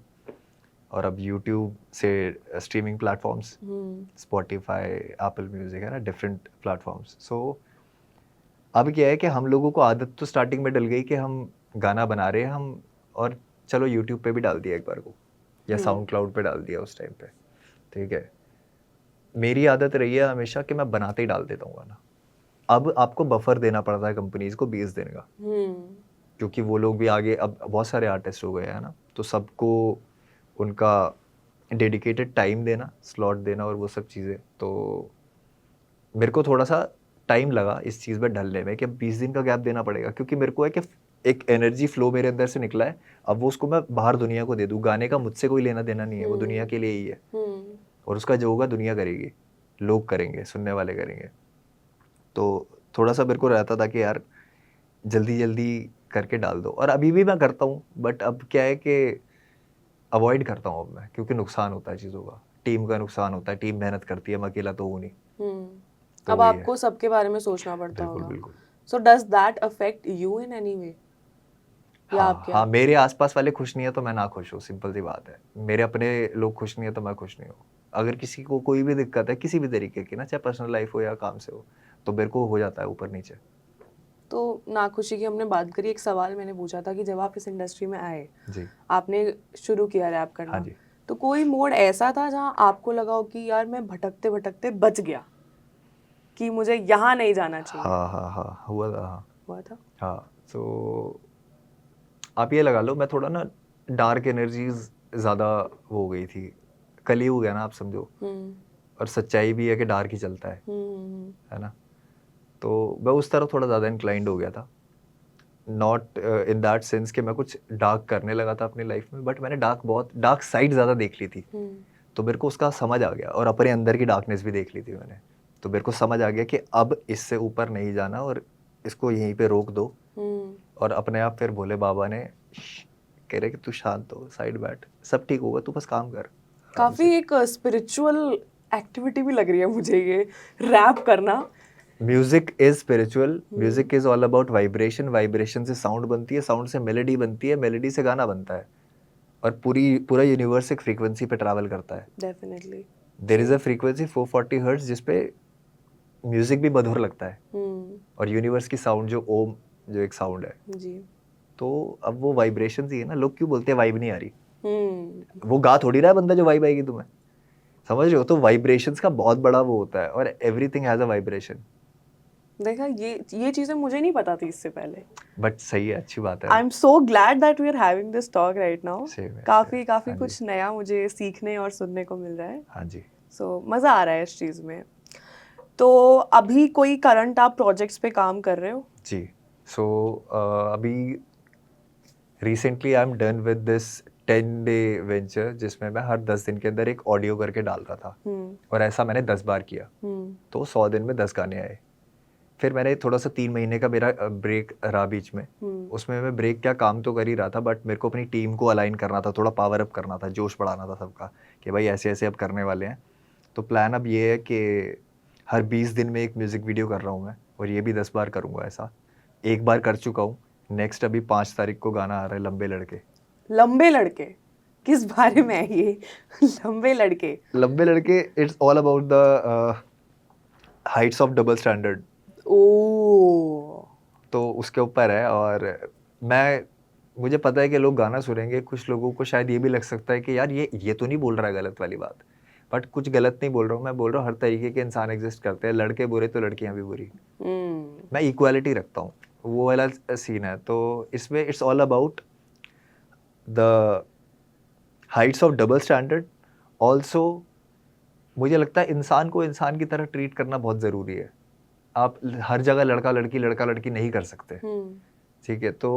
A: और अब यूट्यूब से streaming platforms, Spotify, Apple music, है ना, डिफरेंट प्लेटफॉर्म्स। सो अब क्या है कि हम लोगों को आदत तो स्टार्टिंग में डल गई कि हम गाना बना रहे हैं हम, और चलो यूट्यूब पे भी डाल दिया एक बार को, या साउंड क्लाउड पे डाल दिया उस टाइम पे, ठीक है। मेरी आदत रही है हमेशा कि मैं बनाते ही डाल देता हूँ गाना। अब आपको बफर देना पड़ता है कंपनीज को 20 दिन का, क्योंकि वो लोग भी आगे, अब बहुत सारे आर्टिस्ट हो गए हैं ना, तो सबको उनका डेडिकेटेड टाइम देना, स्लॉट देना, और वो सब चीज़ें, तो मेरे को थोड़ा सा टाइम लगा इस चीज़ में ढलने में कि अब 20 दिन का गैप देना पड़ेगा, क्योंकि मेरे को है कि एक एनर्जी फ्लो मेरे अंदर से निकला है, अब वो उसको मैं बाहर दुनिया को दे दूँ। गाने का मुझसे कोई लेना देना नहीं है, वो दुनिया के लिए ही है, और उसका जो होगा दुनिया करेगी, लोग करेंगे, सुनने वाले करेंगे। तो थोड़ा सा मेरे को रहता था कि यार जल्दी जल्दी करके डाल दो, और अभी भी मैं करता हूँ, बट अब क्या है कि अवॉइड करता हूँ अब मैं, क्योंकि नुकसान होता है चीज़ों का, टीम का नुकसान होता है, टीम मेहनत करती है, मैं अकेला तो हूँ नहीं। तो
B: अब
A: वही
B: आपको सबके बारे में सोचना पड़ता
A: बिल्कुल
B: होगा।
A: बिल्कुल।
B: So does that affect you in any way? या आप
A: हाँ
B: क्या?
A: हाँ, मेरे आसपास वाले खुश नहीं है तो मैं ना खुश हूँ, सिंपल सी बात है। मेरे अपने लोग खुश नहीं है तो मैं खुश नहीं हूँ। अगर किसी को कोई भी दिक्कत है किसी भी तरीके की ना, चाहे पर्सनल लाइफ हो या काम से हो, तो मेरे को हो जाता है ऊपर नीचे।
B: तो नाखुशी की हमने बात करी, एक सवाल मैंने पूछा था कि जब आप इस इंडस्ट्री में आए,
A: जी
B: आपने शुरू किया रैप
A: हाँ
B: करना,
A: जी।
B: तो कोई मोड़ ऐसा था जहां आपको लगा हो कि यार मैं भटकते भटकते बच गया, कि मुझे यहाँ नहीं जाना चाहिए?
A: हाँ हाँ हाँ, हुआ था। हाँ,
B: हुआ था?
A: हाँ, तो आप ये लगा लो मैं थोड़ा ना डार्क एनर्जीज ज़्यादा हो गई थी, कलयुग है ना, आप समझो, और सच्चाई भी है कि डार्क ही चलता है ना। तो मैं उस तरफ थोड़ा ज़्यादा इंक्लाइंड हो गया था, नॉट इन दैट सेंस कि मैं कुछ डार्क करने लगा था अपनी लाइफ में, बट मैंने बहुत डार्क साइड ज़्यादा देख ली थी। तो मेरे को उसका समझ आ गया, और अपने अंदर की डार्कनेस भी देख ली थी मैंने। तो मेरे को समझ आ गया कि अब इससे ऊपर नहीं जाना, और इसको यहीं पे रोक दो। और अपने आप फिर भोले बाबा ने कह रहे कि तू शांत हो, साइड बैठ, सब ठीक होगा, तू बस काम कर आराम
B: काफी
A: से।
B: एक स्पिरिचुअल एक्टिविटी भी लग रही है मुझे ये रैप करना।
A: Music is spiritual, music is all about vibration, vibration से साउंड बनती है, साउंड से मेलोडी बनती है, मेलोडी से गाना बनता है, और पूरा यूनिवर्स एक फ्रीक्वेंसी पे ट्रैवल करता है।
B: Definitely.
A: There is a frequency 440 hertz जिस पे म्यूजिक भी मधुर लगता है, और यूनिवर्स की साउंड जो ओम, जो एक साउंड है,
B: जी।
A: तो अब वो वाइब्रेशन ही है ना। लोग क्यों बोलते हैं वाइब नहीं आ रही, वो गा थोड़ी रहा है बंदा जो वाइब आएगी तुम्हें, समझ रहे हो। तो वाइब्रेशंस का बहुत बड़ा वो होता है, और एवरीथिंग हैज अ वाइब्रेशन।
B: देखा, ये चीजें मुझे नहीं पता थी इससे पहले।
A: बट सही है, अच्छी बात है।
B: I am so glad that we are having this talk right now.
A: Same है,
B: काफी
A: हाँ जी।
B: कुछ नया मुझे सीखने और सुनने को मिल रहा है।
A: हाँ जी।
B: सो मजा आ रहा है इस चीज में। तो अभी कोई करंट आप प्रोजेक्ट्स पे काम कर रहे हो?
A: जी, सो अभी recently I am done with this 10-day venture, जिसमें मैं हर 10 दिन के अंदर एक ऑडियो करके डाल रहा था, और ऐसा मैंने 10 बार किया। तो 100 दिन में 10 गाने आए। फिर मैंने थोड़ा सा 3 महीने का मेरा ब्रेक रहा बीच में। उसमें मैं ब्रेक क्या, काम तो कर ही रहा था, बट मेरे को अपनी टीम को अलाइन करना था, थोड़ा पावर अप करना था, जोश बढ़ाना था सबका, कि भाई ऐसे ऐसे अब करने वाले हैं। तो प्लान अब ये है कि हर 20 दिन में एक म्यूज़िक वीडियो कर रहा हूँ मैं, और ये भी 10 बार करूँगा। ऐसा एक बार कर चुका हूँ, नेक्स्ट अभी 5 तारीख को गाना आ रहा है, लंबे लड़के।
B: लंबे लड़के किस बारे में है ये? लंबे लड़के।
A: लंबे लड़के, it's all about the heights of double standard.
B: Oh.
A: तो उसके ऊपर है, और मुझे पता है कि लोग गाना सुनेंगे, कुछ लोगों को शायद ये भी लग सकता है कि यार ये तो नहीं बोल रहा है गलत वाली बात, बट कुछ गलत नहीं बोल रहा हूँ। मैं बोल रहा हूँ हर तरीके के इंसान एग्जिस्ट करते हैं, लड़के बुरे तो लड़कियाँ भी बुरी। मैं इक्वालिटी रखता हूँ, वो वाला सीन है। तो इसमें it's all about the heights of double standard. Also मुझे लगता है इंसान को इंसान की तरह ट्रीट करना बहुत ज़रूरी है। आप हर जगह लड़का लड़की नहीं कर सकते, ठीक है। तो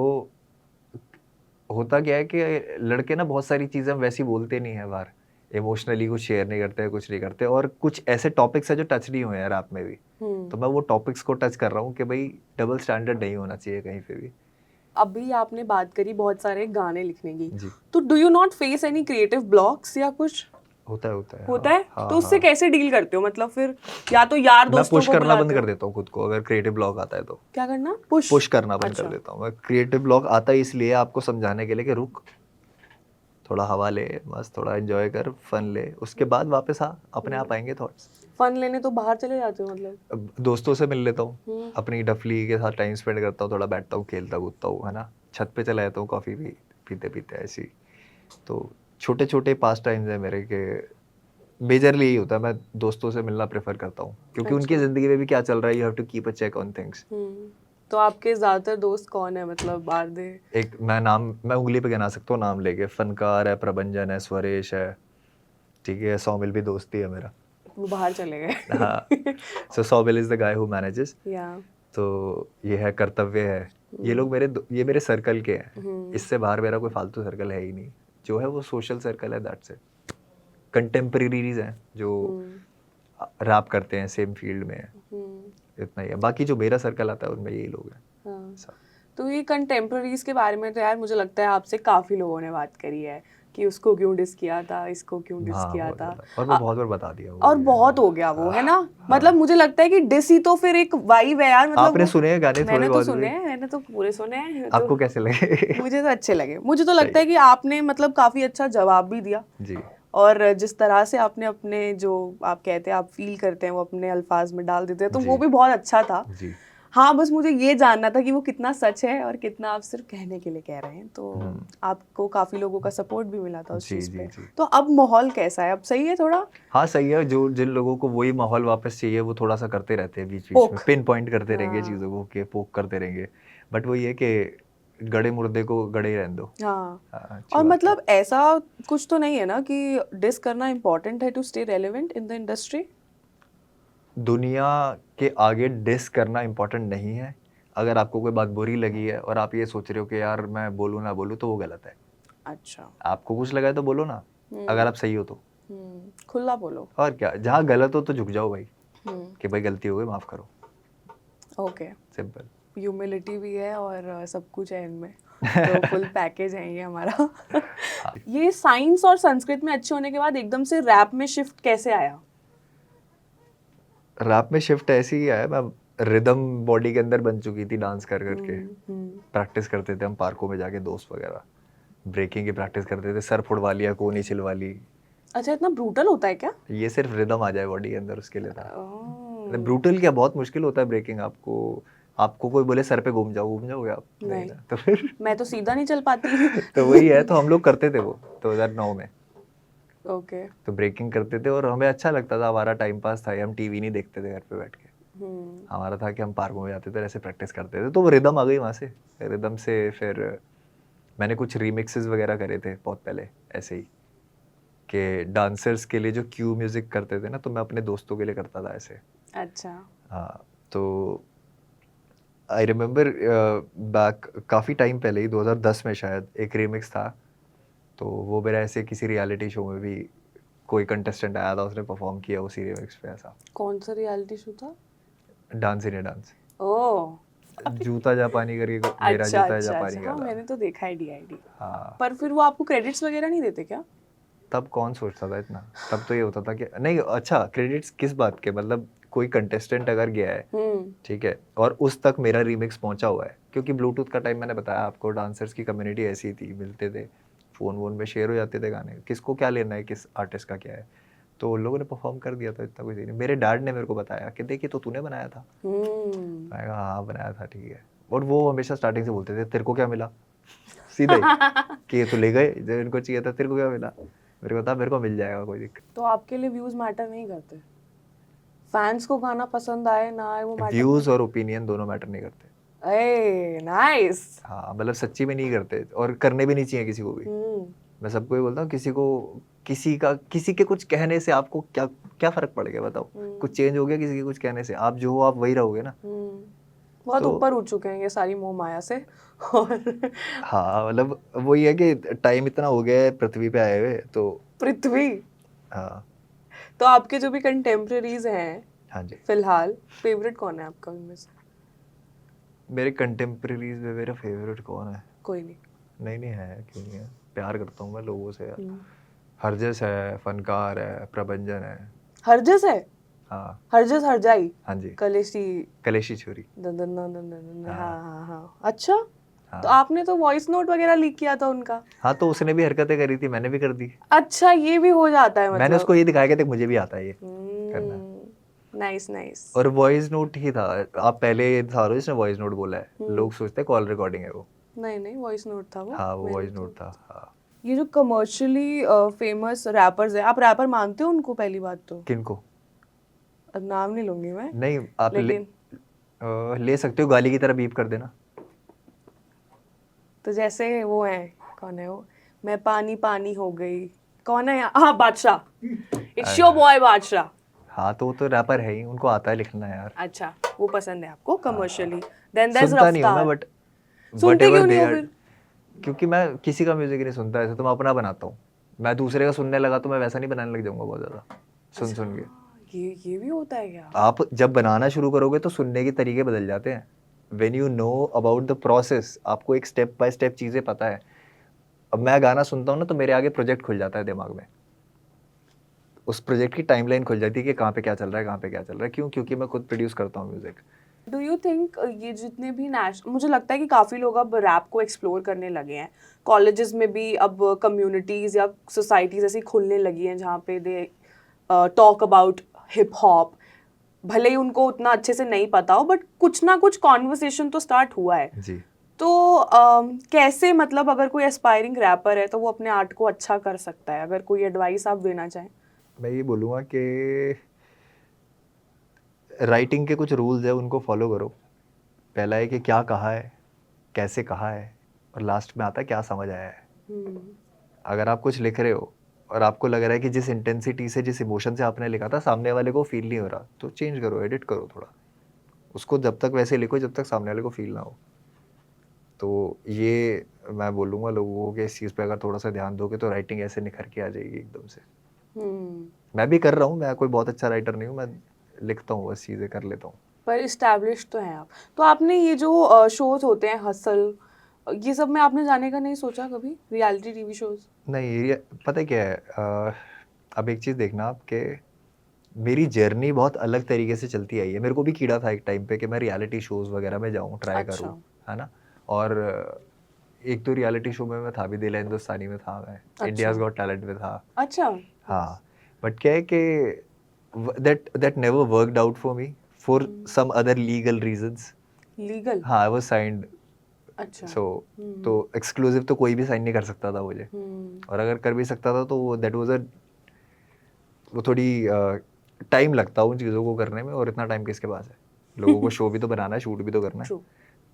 A: होता क्या है कि लड़के ना बहुत सारी चीज़ें वैसी बोलते नहीं हैं बाहर, इमोशनली कुछ शेयर नहीं करते, कुछ नहीं करते, और कुछ ऐसे टॉपिक्स है जो टच नहीं हुए हैं रैप में भी। तो मैं वो टॉपिक्स को टच कर रहा हूँ कि भाई डबल स्टैंडर्ड नहीं होना चाहिए कहीं पे भी।
B: अभी आपने बात करी बहुत सारे गाने लिखने की,
A: जी।
B: तो do you not face any creative blocks या कुछ?
A: होता है
B: होता
A: हाँ,
B: है?
A: हाँ,
B: तो उससे
A: हाँ।
B: कैसे डील करते हो? मतलब फिर या तो यार
A: मैं
B: दोस्तों
A: पुश
B: को
A: करना बंद
B: बुलाते
A: कर
B: हो?
A: देता हूँ खुद को, अगर क्रिएटिव ब्लॉक आता है तो।
B: क्या करना? पुश
A: पुश करना बंद कर
B: अच्छा।
A: देता हूँ मैं। क्रिएटिव ब्लॉक आता है इसलिए आपको समझाने के लिए कि रुक, थोड़ा हवा ले, मस्त थोड़ा एंजॉय कर, फन ले, उसके बाद वापस आ, अपने आप आएंगे थॉट्स।
B: फन लेने तो बाहर चले जाते हो मतलब?
A: अब दोस्तों से मिल लेता हूँ, अपनी डफली के साथ टाइम स्पेंड करता हूँ, थोड़ा बैठता हूँ, खेलता कूदता हूँ, है ना। छत पे चला जाता हूँ, कॉफ़ी भी पीते पीते ऐसी। तो छोटे छोटे पास टाइम्स हैं मेरे के। मेजरली यही होता है, मैं दोस्तों से मिलना प्रेफर करता हूँ, क्योंकि उनकी ज़िंदगी में भी क्या चल रहा है, you have to keep a check on things.
B: तो आपके ज्यादातर दोस्त कौन है, मतलब आर दे?
A: एक मैं उंगली पे गिना सकता हूँ नाम लेके। फनकार है, प्रभंजन है, स्वरेश है, ठीक है, सौमिल भी दोस्ती है मेरा।
B: वो बाहर चले गए।
A: हाँ, so Saumil is the guy who manages.
B: या
A: तो ये है कर्तव्य है, ये लोग ये मेरे सर्कल के हैं। इससे बाहर मेरा कोई फालतू सर्कल है ही नहीं, जो है वो सोशल सर्कल है, दैट्स इट। कंटेम्परेरीज हैं जो रैप करते हैं, सेम फील्ड में है, इतना ही है। बाकी जो मेरा सर्कल आता है उनमें यही लोग हैं।
B: हाँ। तो ये कंटेम्पररीज के बारे में तो यार मुझे लगता है आपसे काफी लोगों ने बात करी है कि उसको क्यों डिस किया था, इसको क्यों डिस
A: हाँ,
B: किया
A: बहुत
B: था,
A: ज़्यादा। और मैं बहुत बार बता दिया वो
B: और
A: ये।
B: बहुत हो गया वो, है ना। मतलब मुझे लगता है कि डिस ही तो फिर एक वाइब है यार। मतलब
A: आपने सुने हैं गाने थोड़े
B: मैंने तो
A: बहुत
B: सुने
A: भी?
B: हैं, मैंने तो पूरे सुने हैं। तो
A: आपको कैसे लगे?
B: मुझे तो अच्छे लगे। मुझे तो
A: सही
B: लगता है कि आपने मतलब काफी अच्छा जवाब भी दिया,
A: जी।
B: और जिस तरह से आपने अपने जो आप कहते हैं आप फील करते हैं वो अपने अल्फाज में डाल देते हैं, तो
A: जी।
B: वो भी बहुत अच्छा था।
A: जी।
B: हाँ, बस मुझे ये जानना था कि वो कितना सच है और कितना आप सिर्फ कहने के लिए कह रहे हैं। तो आपको काफी लोगों का सपोर्ट भी मिला था उस
A: जी
B: चीज
A: जी
B: पे।
A: जी।
B: तो अब माहौल कैसा है? अब सही है थोड़ा?
A: हाँ सही है, जो जिन लोगों को वही माहौल वापस चाहिए वो थोड़ा सा करते रहते हैं बीच बीच में,
B: पोक।
A: पिन पॉइंट करते रहेंगे
B: हाँ
A: चीज़ों को, कि पोक करते रहेंगे। बट वही है कि गड़े मुर्दे को गड़े ही रहने दो।
B: हाँ।
A: हाँ, अच्छी
B: और
A: बात है।
B: मतलब ऐसा कुछ तो नहीं है ना कि डिस करना इम्पोर्टेंट है to stay relevant in the industry?
A: दुनिया के आगे डिस करना इम्पोर्टेंट नहीं है। अगर आपको कोई बात बुरी लगी है और आप ये सोच रहे हो कि यार मैं बोलूँ ना बोलूँ, तो वो गलत है।
B: अच्छा।
A: आपको कुछ लगा है तो बोलो ना, अगर आप सही हो तो।
B: खुला बोलो।
A: और क्या, जहाँ गलत हो तो झुक जाओ भाई,
B: हम्म।
A: कि भाई गलती हो गई, माफ़ करो।
B: ओके।
A: सिंपल।
B: ह्यूमिलिटी भी है और सब कुछ है इनमें। तो फुल पैकेज है ये हमारा। ये साइंस और संस्कृत में अच्छे होने के बाद एकदम से रैप में शिफ्ट कैसे आया?
A: रैप में शिफ्ट ऐसे ही आया, मैं रिदम बॉडी के अंदर बन चुकी थी डांस कर करके। प्रैक्टिस करते थे हम पार्कों में जाके, दोस्त वगैरह ब्रेकिंग की प्रैक्टिस करते थे, सर फुड़वा लिया, कोनी छिलवा ली।
B: अच्छा, इतना ब्रूटल होता है क्या?
A: ये सिर्फ रिदम आ जाए बॉडी के अंदर, उसके लिए था।
B: ओह,
A: ब्रूटल क्या, बहुत मुश्किल होता है ब्रेकिंग। आपको आपको कोई बोले सर पे घूम जाओगे आप? नहीं
B: नहीं,
A: ना, तो फिर
B: मैं तो सीधा नहीं चल पाती।
A: तो वही है, तो हम लोग करते थे वो 2009 में।
B: ओके।
A: तो ब्रेकिंग करते थे और हमें अच्छा लगता था, हमारा टाइम पास था। हम टीवी नहीं देखते थे घर पे बैठ के, हमारा था कि हम पार्कों में जाते थे, ऐसे प्रैक्टिस करते थे। तो वो रिदम आ गई वहाँ से। रिदम से फिर मैंने कुछ रीमिक्सेस वगैरह करे थे बहुत पहले, ऐसे ही कि डांसर्स के लिए जो क्यू म्यूजिक करते थे ना, तो मैं अपने दोस्तों के लिए करता था ऐसे।
B: अच्छा।
A: हाँ, तो आई रिमेम्बर बैक काफ़ी टाइम पहले ही, 2010 में शायद, एक रीमिक्स था। तो वो मेरा ऐसे किसी रियलिटी शो में भी कोई कंटेस्टेंट आया था, उसने परफॉर्म किया उसी रीमिक्स पे। ऐसा
B: कौन सा रियलिटी शो था?
A: डांस इंडिया डांस,
B: ओह।
A: जूता जापानी करके, मेरा
B: अच्छा
A: जूता है
B: अच्छा
A: जापानी
B: अच्छा,
A: का
B: हाँ
A: था।
B: मैंने तो देखा है डीआईडी।
A: हाँ,
B: पर फिर वो आपको क्रेडिट्स वगैरह नहीं देते क्या?
A: तब कौन सोचता था इतना। तब तो ये होता था कि नहीं, अच्छा क्रेडिट्स किस बात के, मतलब कोई कंटेस्टेंट अगर गया है, ठीक है, और उस तक मेरा रीमिक्स पहुंचा हुआ है, क्योंकि ब्लूटूथ का टाइम मैंने बताया आपको, डांसर्स की कम्युनिटी ऐसी थी, मिलते थे, फ़ोन वोन में शेयर हो जाते थे गाने, किसको क्या लेना है, किस आर्टिस्ट का क्या है। तो उन लोगों ने परफॉर्म कर दिया था, इतना कुछ नहीं। मेरे डैड ने मेरे को बताया कि देखिए तो तूने बनाया था। मैं कहा हाँ बनाया था, ठीक है। और वो हमेशा स्टार्टिंग से बोलते थे तेरे को क्या मिला, सीधे ही, कि ये तो ले गए जो इनको चाहिए था, तेरे को क्या मिला। मेरे को था मेरे को मिल जाएगा, कोई दिक्कत।
B: तो आपके लिए व्यूज मैटर नहीं करते? फैंस को गाना पसंद आए ना आए वो मैटर नहीं?
A: व्यूज और ओपिनियन दोनों मैटर नहीं करते।
B: A nice.
A: हाँ, मतलब सच्ची में नहीं करते, और करने भी नहीं चाहिए किसी को भी। मैं सबको ये बोलता हूँ, किसी के कुछ कहने से आपको क्या क्या फर्क पड़ गया बताओ। कुछ चेंज हो गया किसी के कुछ कहने से? आप जो हो आप वही रहोगे ना।
B: बहुत
A: तो
B: ऊपर उठ चुके हैं ये सारी मोह माया से। और
A: हाँ, मतलब वही है कि टाइम इतना हो गया है पृथ्वी पे आए हुए, तो
B: पृथ्वी।
A: हाँ।
B: तो आपके जो भी कंटेम्प्रेरीज हैं
A: हाँ जी,
B: फिलहाल, फेवरेट कौन है आपका उनमें से?
A: मेरे कंटेम्प्रेरीज में मेरा फेवरेट कौन है?
B: कोई नहीं।
A: नहीं नहीं है, क्यों नहीं है, प्यार करता हूँ मैं लोगों से यार। हरजस है, फनकार है, प्रभंजन है।
B: हरजस है?
A: हाँ
B: हरजस हरजाई?
A: हाँ जी,
B: कलेशी?
A: कलेशी छोरी।
B: हाँ हाँ हाँ। अच्छा, तो
A: हाँ
B: आपने तो वॉइस नोट वगैरह लीक किया था उनका?
A: हाँ, तो उसने भी हरकतें करी थी, मैंने भी कर दी।
B: अच्छा, ये भी हो जाता है
A: मैंने
B: मतलब?
A: उसको ये दिखाया कि देख मुझे भी आता है ये करना।
B: Nice nice.
A: और वॉइस नोट ही था। आप पहले था जिसने वॉइस नोट बोला है, लोग सोचते हैं कॉल रिकॉर्डिंग है वो।
B: नहीं नहीं, वॉइस नोट था वो।
A: हाँ, वो
B: मैंने
A: वॉइस
B: तो
A: नोट था। हाँ।
B: ये जो कमर्शियली फेमस रैपर्स हैं, आप रैपर मानते हो उनको? पहली बात तो
A: किनको?
B: अब नाम नहीं लूंगी मैं,
A: नहीं, आप
B: लेकिन
A: ले सकते हो, गाली की तरह बीप कर देना।
B: तो जैसे वो है, कौन है वो, मैं पानी पानी हो गई, कौन है? हाँ, बादशाह। इट्स योर बॉय बादशाह।
A: हाँ, तो वो तो रैपर है ही, उनको आता है लिखना यार।
B: अच्छा, वो पसंद है आपको कमर्शियली? देन देयर इज
A: सुनता नहीं हूँ मैं,
B: रफ्तार।
A: बट वट
B: सुनते
A: एवर
B: क्यों नहीं
A: दे
B: हो
A: आर।
B: फिर?
A: क्योंकि मैं किसी का म्यूजिक नहीं सुनता, ऐसे तो मैं अपना बनाता हूँ। मैं दूसरे का सुनने लगा तो मैं वैसा नहीं बनाने लग जाऊंगा बहुत ज्यादा, सुन सुन के।
B: ये भी होता है क्या?
A: आप जब बनाना शुरू करोगे तो सुनने के तरीके बदल जाते हैं। When you know about the process, आपको एक स्टेप बाय स्टेप चीज़ें पता है। अब मैं गाना सुनता हूँ ना, तो मेरे आगे प्रोजेक्ट खुल जाता है दिमाग में। उस प्रोजेक्ट की टाइमलाइन खुल जाती है कि कहाँ पे क्या चल रहा है, कहाँ पे क्या चल रहा है। क्यों? क्योंकि मैं खुद प्रोड्यूस करता हूँ म्यूजिक।
B: डू यू थिंक ये जितने भी मुझे लगता है कि काफ़ी लोग अब रैप को एक्सप्लोर करने लगे हैं। कॉलेजेस में भी अब कम्युनिटीज़ या सोसाइटीज़ ऐसी खुलने लगी हैं जहाँ पे they talk about hip hop. भले ही उनको उतना अच्छे से नहीं पता हो बट कुछ ना कुछ कॉन्वर्सेशन तो स्टार्ट हुआ है।
A: जी।
B: तो कैसे मतलब अगर कोई एस्पायरिंग रैपर है तो वो अपने आर्ट को अच्छा कर सकता है, अगर कोई एडवाइस आप देना चाहें?
A: मैं ये बोलूँगा कि राइटिंग के कुछ रूल्स है, उनको फॉलो करो। पहला है कि क्या कहा है, कैसे कहा है, और लास्ट में आता है क्या समझ आया है।
B: हम्म,
A: अगर आप कुछ लिख रहे हो और आपको लग रहा है कि जिस इंटेंसिटी से, जिस इमोशन से आपने लिखा था, सामने वाले को फील नहीं हो रहा, तो चेंज करो, एडिट करो थोड़ा। उसको जब तक वैसे लिखो जब तक सामने वाले को फील ना हो। तो ये मैं बोलूँगा लोगों को कि इस चीज़ पे अगर थोड़ा सा ध्यान दोगे तो राइटिंग ऐसे निखर के आ जाएगी एकदम से।
B: हम्म।
A: मैं भी कर रहा हूँ, मैं कोई बहुत अच्छा राइटर नहीं हूँ, मैं लिखता हूँ, बस चीज़ें कर लेता हूँ।
B: पर इस्टेब्लिश तो हैं आप। तो आपने ये जो शोज होते हैं हसल, ये सब में आपने जाने का नहीं सोचा कभी, रियलिटी टीवी शोज?
A: नहीं, ये पता है क्या है, अब एक चीज़ देखना आप कि मेरी जर्नी बहुत अलग तरीके से चलती आई है। मेरे को भी कीड़ा था एक टाइम पे कि मैं रियलिटी शोज़ वगैरह में जाऊँ, ट्राई
B: अच्छा।
A: करूँ, है ना? और एक तो रियलिटी शो में मैं था भी, दिल है हिंदुस्तानी में था मैं,
B: अच्छा।
A: इंडियाज़ गॉट टैलेंट में था।
B: अच्छा।
A: हाँ, बट क्या है कि that never worked out for me for some other legal reasons.
B: Legal?
A: हाँ, आई वाज़ साइन्ड,
B: अच्छा।
A: सो तो एक्सक्लूसिव तो कोई भी साइन नहीं कर सकता था मुझे, और अगर कर भी सकता था तो दैट वाज़ वो थोड़ी टाइम लगता उन चीज़ों को करने में, और इतना टाइम किसके पास है? लोगों को शो भी तो बनाना है, शूट भी तो करना है।
B: ट्रू।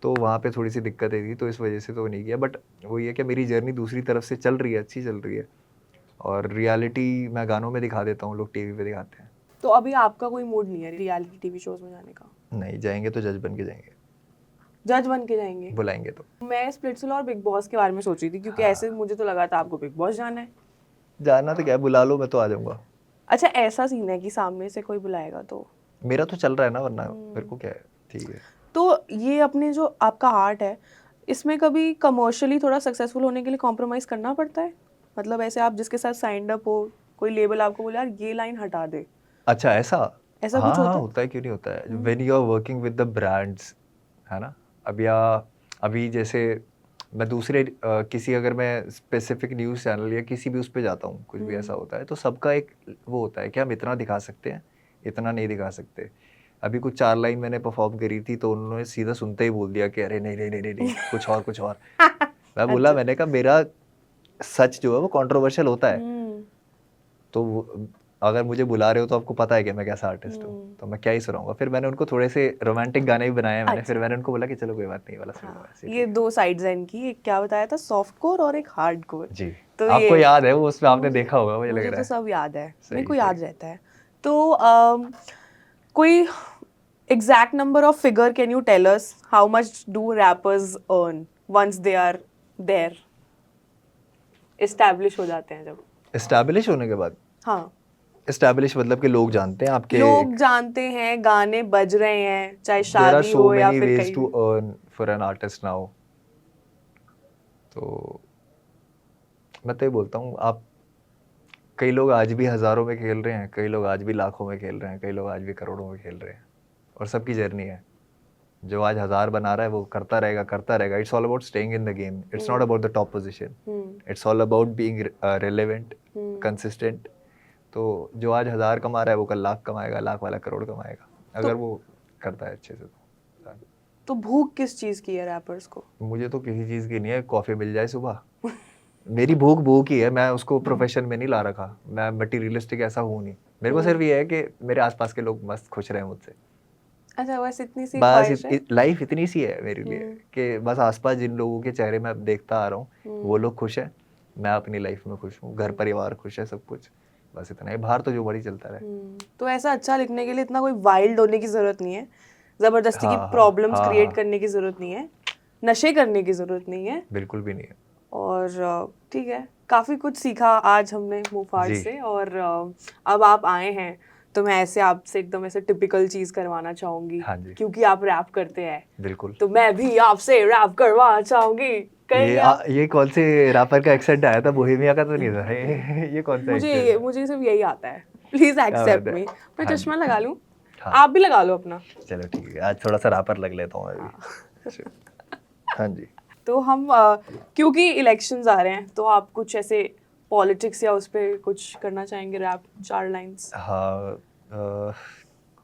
A: तो वहाँ पे थोड़ी सी दिक्कतें थी, तो इस वजह से तो नहीं किया। बट वो ये कि मेरी जर्नी दूसरी तरफ से चल रही है, अच्छी चल रही है, और रियलिटी मैं गानों में दिखा देता हूँ, लोग टीवी पे दिखाते हैं।
B: तो अभी आपका कोई मूड नहीं है रियलिटी टीवी शोज में जाने का?
A: नहीं, जाएंगे तो जज बन के जाएंगे,
B: जज बन के जाएंगे?
A: बुलाएंगे तो।
B: मैं स्प्लिट्सविला और बिग बॉस के बारे में सोच रही थी, क्योंकि ऐसे मुझे तो लगा था आपको बिग बॉस जाना है।
A: जाना तो क्या है, बुला लो, मैं तो आ जाऊँगा।
B: अच्छा, ऐसा सीन है कि सामने से कोई बुलाएगा तो?
A: मेरा तो चल रहा है ना, वरना मेरे को क्या है, ठीक है।
B: तो ये अपने जो आपका आर्ट है, इसमें कभी कमर्शियली थोड़ा सक्सेसफुल होने के लिए कॉम्प्रोमाइज़ करना पड़ता है? मतलब ऐसे आप जिसके साथ साइंड अप हो, कोई लेबल आपको बोले यार ये लाइन हटा दे,
A: अच्छा, ऐसा?
B: ऐसा
A: हाँ
B: कुछ
A: हाँ,
B: होता है?
A: होता है, क्यों नहीं होता है। When you are working with the brands, है ना? अब या अभी जैसे मैं दूसरे किसी, अगर मैं स्पेसिफिक न्यूज़ चैनल या किसी भी उस पे जाता हूँ, कुछ भी ऐसा होता है, तो सबका एक वो होता है कि हम इतना दिखा सकते हैं, इतना नहीं दिखा सकते। अभी कुछ 4 लाइन मैंने परफॉर्म करी थी, तो उन्होंने सीधा सुनते ही बोल दिया कि अरे नहीं नहीं नहीं नहीं नहीं, कुछ और कुछ और। मैं बोला,
B: अच्छा।
A: मैंने कहा मेरा सच जो है वो कंट्रोवर्शियल होता है,
B: हम्म।
A: तो अगर मुझे बुला रहे हो तो आपको पता है कि मैं कैसा आर्टिस्ट हूँ, तो मैं क्या ही सुनाऊंगा। फिर मैंने उनको थोड़े से रोमांटिक गाने भी बनाए हैं मैंने। फिर मैंने उनको बोला कि चलो कोई बात नहीं, ये वाला सुन लो,
B: हाँ,
A: ऐसे
B: ये
A: ठीक है।
B: दो साइड्स हैं इनकी, एक क्या बताया था, सॉफ्ट कोर और एक हार्ड कोर।
A: जी,
B: तो
A: आपको
B: ये
A: याद है वो, उसमें आपने
B: मुझे
A: देखा होगा, मुझे लग
B: मुझे
A: रहा
B: तो
A: है।
B: सब याद है, मेरे
A: सही
B: को
A: सही।
B: याद रहता है। तो कोई exact number of figure can you tell us, how much do rappers earn once they are there, establish हो जाते हैं जब?
A: एस्टैब्लिश होने के बाद?
B: हाँ,
A: एस्टैब्लिश मतलब कि लोग जानते हैं आपके।
B: लोग जानते हैं, गाने बज रहे हैं, चाहे
A: देयर आर
B: शादी
A: सो
B: हो या
A: मेनी
B: फिर
A: वेज
B: कहीं
A: टू
B: भी।
A: Earn for an artist now. तो मैं तो ये बोलता हूँ, आप, कई लोग आज भी हज़ारों में खेल रहे हैं, कई लोग आज भी लाखों में खेल रहे हैं, कई लोग आज भी करोड़ों में खेल रहे हैं, और सबकी जर्नी है। जो आज 1000 बना रहा है वो करता रहेगा, करता रहेगा। It's all about staying in the game, it's not about the top position, it's all about being relevant, consistent. तो जो आज 1000 कमा रहा है वो कल लाख कमाएगा, लाख वाला करोड़ कमाएगा,
B: तो
A: अगर वो करता है अच्छे से तो।
B: तो भूख किस चीज की है रैपर्स को?
A: मुझे तो किसी चीज़ की नहीं है, कॉफ़ी मिल जाए सुबह। मेरी भूख भूख ही है, मैं उसको प्रोफेशन में नहीं ला रखा, मैं मटीरियलिस्टिक ऐसा हूँ नहीं। मेरे को सिर्फ ये है कि मेरे आसपास के लोग मस्त खुश रहें मुझसे।
B: अच्छा, बस इतनी सी
A: बस
B: ख्वाहिश है?
A: लाइफ इतनी सी है मेरे लिए कि बस आसपास जिन लोगों के चेहरे मैं अब देखता आ रहा हूँ वो लोग खुश हैं, मैं अपनी लाइफ में खुश हूँ, घर परिवार खुश है, सब कुछ, बस इतना ही। बाहर तो जो बड़ी चलता रहे।
B: तो ऐसा अच्छा लिखने के लिए इतना कोई वाइल्ड होने की जरूरत नहीं है, जबरदस्ती की
A: हाँ हाँ
B: प्रॉब्लम्स
A: हाँ
B: क्रिएट
A: हाँ,
B: करने की जरूरत नहीं है, नशे करने की जरूरत नहीं है।
A: बिल्कुल भी नहीं है।
B: और ठीक है, काफी कुछ सीखा आज हमने मुफाड
A: जी
B: से। और अब आप आए हैं तो मैं ऐसे आपसे एकदम ऐसे टिपिकल चीज करवाना चाहूंगी,
A: हाँ जी,
B: क्योंकि आप रैप करते हैं,
A: बिल्कुल।
B: तो मैं भी आपसे रैप करवाना चाहूंगी। कहेंगे आप?
A: ये कौन से रैपर का एक्सेंट आया था, बोहेमिया का तो नहीं था? ये कौन सा एक्सेंट
B: मुझे
A: है?
B: मुझे सिर्फ यही आता है, प्लीज
A: क्या बात
B: एक्सेप्ट
A: है।
B: मी। मैं
A: हाँ
B: चश्मा
A: जी,
B: लगा लूं?
A: हाँ,
B: आप भी लगा लो अपना।
A: चलो ठीक है, आज थोड़ा सा रैपर लग लेता हूँ मैं भी। अच्छा, हाँ जी।
B: तो हम क्योंकि इलेक्शंस आ रहे हैं, तो आप कुछ ऐसे पॉलिटिक्स या उस पर कुछ करना चाहेंगे, रैप 4 लाइंस?
A: हाँ,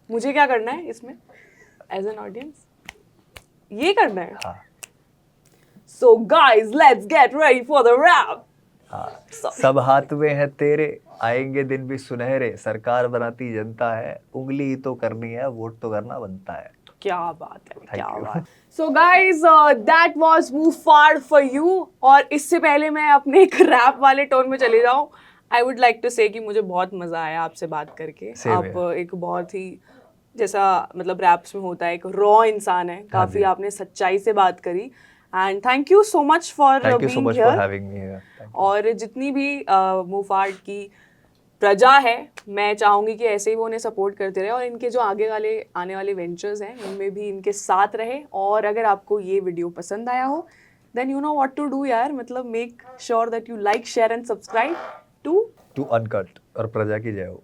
B: मुझे क्या करना है इसमें एज एन ऑडियंस? ये करना है?
A: हाँ
B: so guys let's get ready for the rap.
A: हाँ। सब हाथ में है तेरे, आएंगे दिन भी सुनहरे, सरकार बनाती जनता है, उंगली ही तो करनी है, वोट तो करना बनता है।
B: क्या बात है, क्या
A: you.
B: बात। सो गाइज दैट वाज मुफाड़ फॉर यू। और इससे पहले मैं अपने एक रैप वाले टोन में चले जाऊं, आई वुड लाइक टू से कि मुझे बहुत मजा आया आपसे बात करके।
A: Same
B: आप
A: here.
B: एक बहुत ही जैसा मतलब रैप्स में होता है एक रॉ इंसान है, काफी
A: जी।
B: आपने सच्चाई से बात करी। And thank you so much for
A: thank you so
B: being
A: much for
B: here.
A: Having me here.
B: और जितनी भी मुफाड़ की प्रजा है, मैं चाहूंगी कि ऐसे ही वो उन्हें सपोर्ट करते रहे और इनके जो आने वाले वेंचर्स हैं उनमें भी इनके साथ रहे। और अगर आपको ये वीडियो पसंद आया हो then you know what to do यार, मतलब make sure that you like share and subscribe to
A: uncut और प्रजा की जय हो।